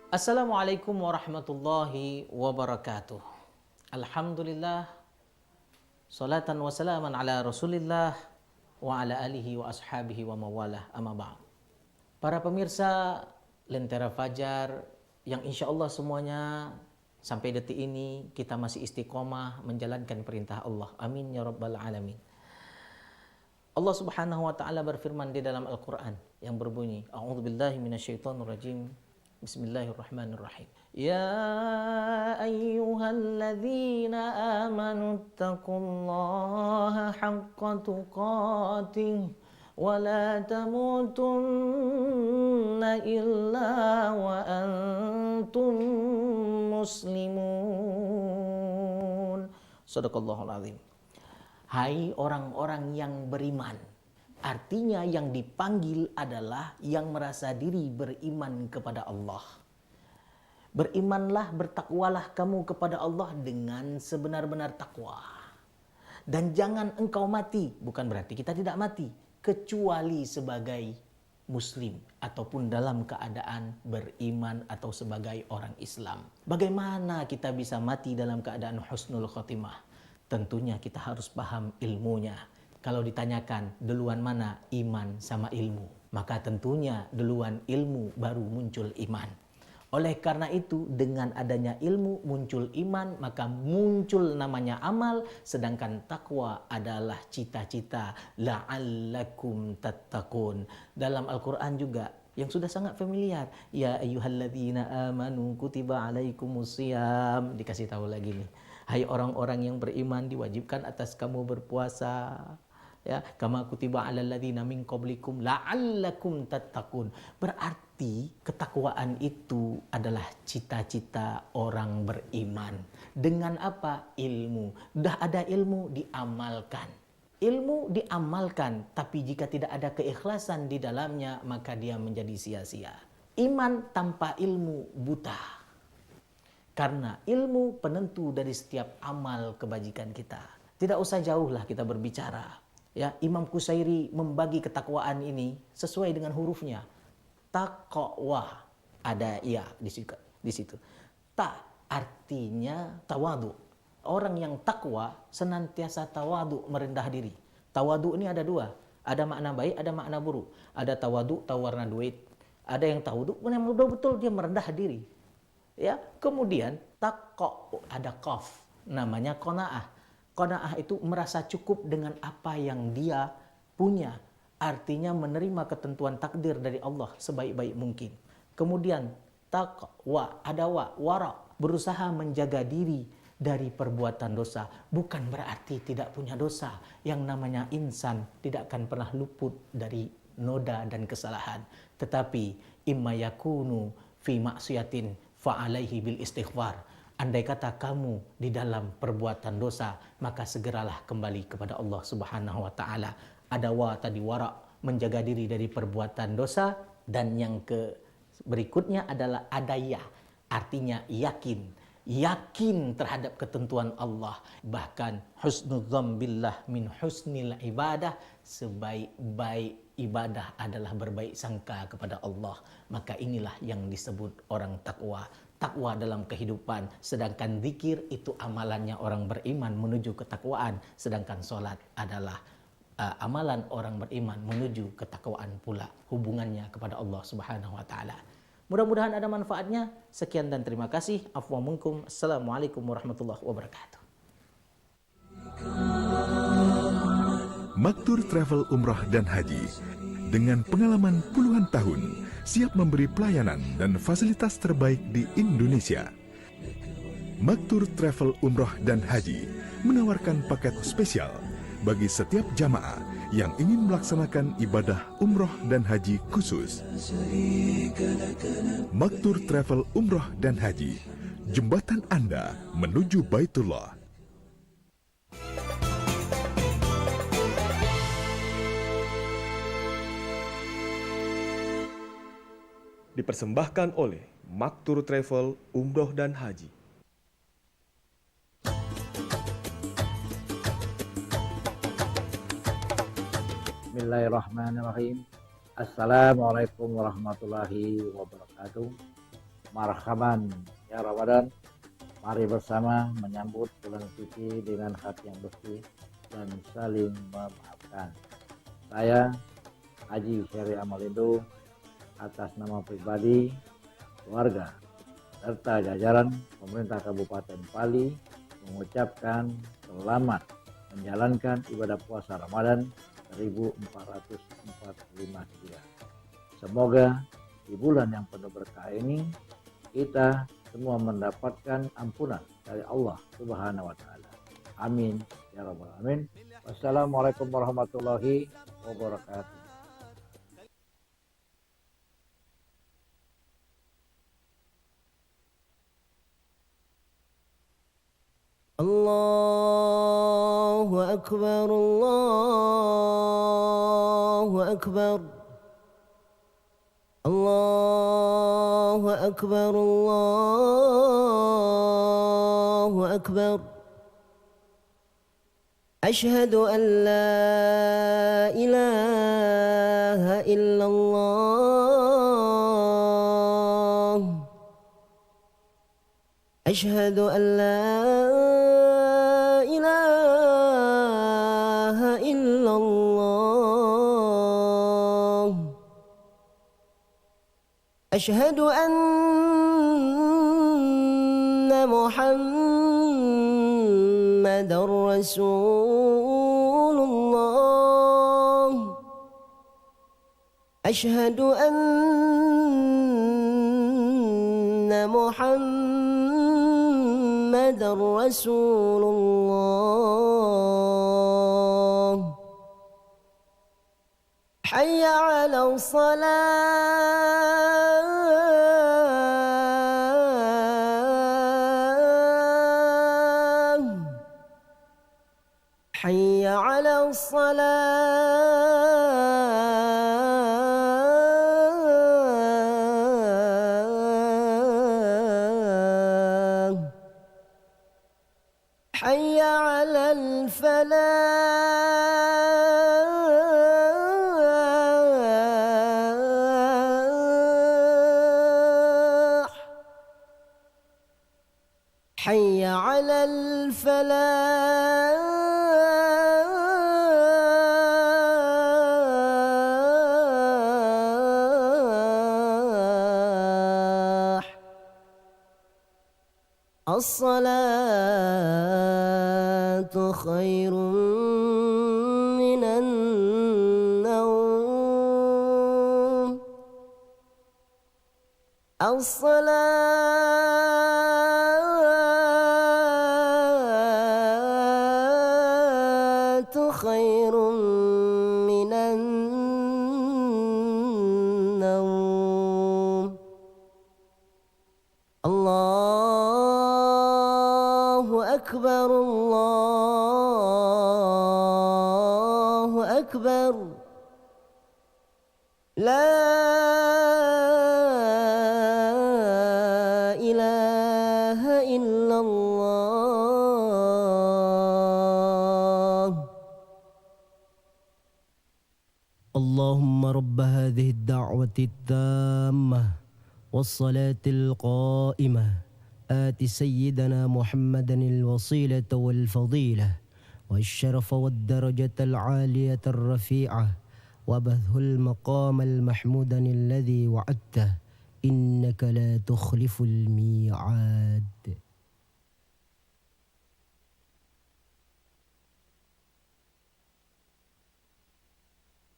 Assalamualaikum warahmatullahi wabarakatuh. Alhamdulillah, salatan wa salaman ala rasulillah wa ala alihi wa ashabihi wa mawalah amma ba'd. Para pemirsa Lentera Fajar yang insya Allah semuanya sampai detik ini kita masih istiqomah menjalankan perintah Allah. Amin ya rabbal alamin. Allah Subhanahu wa taala berfirman di dalam Al-Qur'an yang berbunyi, A'udzubillahi minasyaitonirrajim. Bismillahirrahmanirrahim. Ya ayyuhalladzina amanu taqullaha haqqa tuqatih wa la tamutunna illa wa antum muslimun. Shadaqallahul azim. Hai orang-orang yang beriman. Artinya yang dipanggil adalah yang merasa diri beriman kepada Allah. Berimanlah, bertakwalah kamu kepada Allah dengan sebenar-benar takwa. Dan jangan engkau mati, bukan berarti kita tidak mati, kecuali sebagai muslim ataupun dalam keadaan beriman atau sebagai orang Islam. Bagaimana kita bisa mati dalam keadaan husnul khotimah? Tentunya kita harus paham ilmunya. Kalau ditanyakan duluan mana iman sama ilmu, maka tentunya duluan ilmu baru muncul iman. Oleh karena itu dengan adanya ilmu muncul iman, maka muncul namanya amal, sedangkan takwa adalah cita-cita, la'allakum tattaqun. Dalam Al-Quran juga yang sudah sangat familiar, ya ayyuhalladzina amanu kutiba alaikumusiyam, dikasih tahu lagi nih, hai orang-orang yang beriman diwajibkan atas kamu berpuasa, ya, kama kutiba alal ladzina min qablikum la'allakum tattaqun. Berarti ketakwaan itu adalah cita-cita orang beriman. Dengan apa? Ilmu. Dah ada ilmu, diamalkan. Ilmu diamalkan, tapi jika tidak ada keikhlasan di dalamnya, maka dia menjadi sia-sia. Iman tanpa ilmu buta. Karena ilmu penentu dari setiap amal kebajikan kita. Tidak usah jauh lah kita berbicara. Ya, Imam Qusairi membagi ketakwaan ini sesuai dengan hurufnya. Taqwa, ada ya di situ. Ta artinya tawadu. Orang yang takwa senantiasa tawadu, merendah diri. Tawadu ini ada dua. Ada makna baik, ada makna buruk. Ada tawadu, tawarna duit. Ada yang tawadu, memang betul-betul dia merendah diri. Ya, kemudian taqwa, ada qaf, namanya qanaah. Qanaah itu merasa cukup dengan apa yang dia punya. Artinya menerima ketentuan takdir dari Allah sebaik-baik mungkin. Kemudian taqwa, ada wara, berusaha menjaga diri dari perbuatan dosa. Bukan berarti tidak punya dosa. Yang namanya insan tidak akan pernah luput dari noda dan kesalahan. Tetapi imma yakunu fi maksiatin fa'alaihi bil istighfar. Andai kata kamu di dalam perbuatan dosa, maka segeralah kembali kepada Allah Subhanahu wa taala. Ada tadi wara, menjaga diri dari perbuatan dosa, dan yang berikutnya adalah adaya, artinya yakin. Yakin terhadap ketentuan Allah. Bahkan husnudzan billah min husnil ibadah, sebaik-baik ibadah adalah berbaik sangka kepada Allah. Maka inilah yang disebut orang takwa. Takwa dalam kehidupan, sedangkan zikir itu amalannya orang beriman menuju ketakwaan, sedangkan sholat adalah amalan orang beriman menuju ketakwaan pula, hubungannya kepada Allah Subhanahu wa taala. Mudah-mudahan ada manfaatnya. Sekian dan terima kasih. Afwa minkum. Assalamualaikum warahmatullahi wabarakatuh. Maktur Travel Umrah dan Haji dengan pengalaman puluhan tahun siap memberi pelayanan dan fasilitas terbaik di Indonesia. Maktur Travel Umrah dan Haji menawarkan paket spesial bagi setiap jamaah yang ingin melaksanakan ibadah umroh dan haji khusus. Maktur Travel Umroh dan Haji, jembatan Anda menuju Baitullah. Dipersembahkan oleh Maktur Travel Umroh dan Haji. Bismillahirrahmanirrahim. Assalamualaikum warahmatullahi wabarakatuh. marhaban ya Ramadan. Mari bersama menyambut bulan suci dengan hati yang bersih dan saling memaafkan. Saya Haji Syari Amalindo atas nama pribadi, keluarga, serta jajaran pemerintah Kabupaten Pali mengucapkan selamat menjalankan ibadah puasa Ramadan 1445 Hijriah. Semoga di bulan yang penuh berkah ini kita semua mendapatkan ampunan dari Allah Subhanahu wa taala. Amin ya rabbal alamin. Wassalamualaikum warahmatullahi wabarakatuh. Allahu akbar, Allahu akbar. Allahu akbar, Allahu akbar. Ashhadu an la ilaha illallah. Ashhadu an la ilaha illallah. Ashhadu anna Muhammadar Rasulullah. Ashhadu anna Muhammadar Rasulullah. Hayya 'ala salah. Hayya 'ala salah. Hayya 'alal falah. Hayya 'alal falah. As-salatu khairun minan nawm. As-salatu khairun minan nawm. Allahu akbar, Allahu akbar. La ilaha illallah. Allahumma rabb hadhihi ad-da'wati at-tammah was-salati al-qa'imah. آت سيدنا محمدا الوسيلة والفضيلة والشرف والدرجة العالية الرفيعة وابعثه المقام المحمود الذي وعدته إنك لا تخلف الميعاد.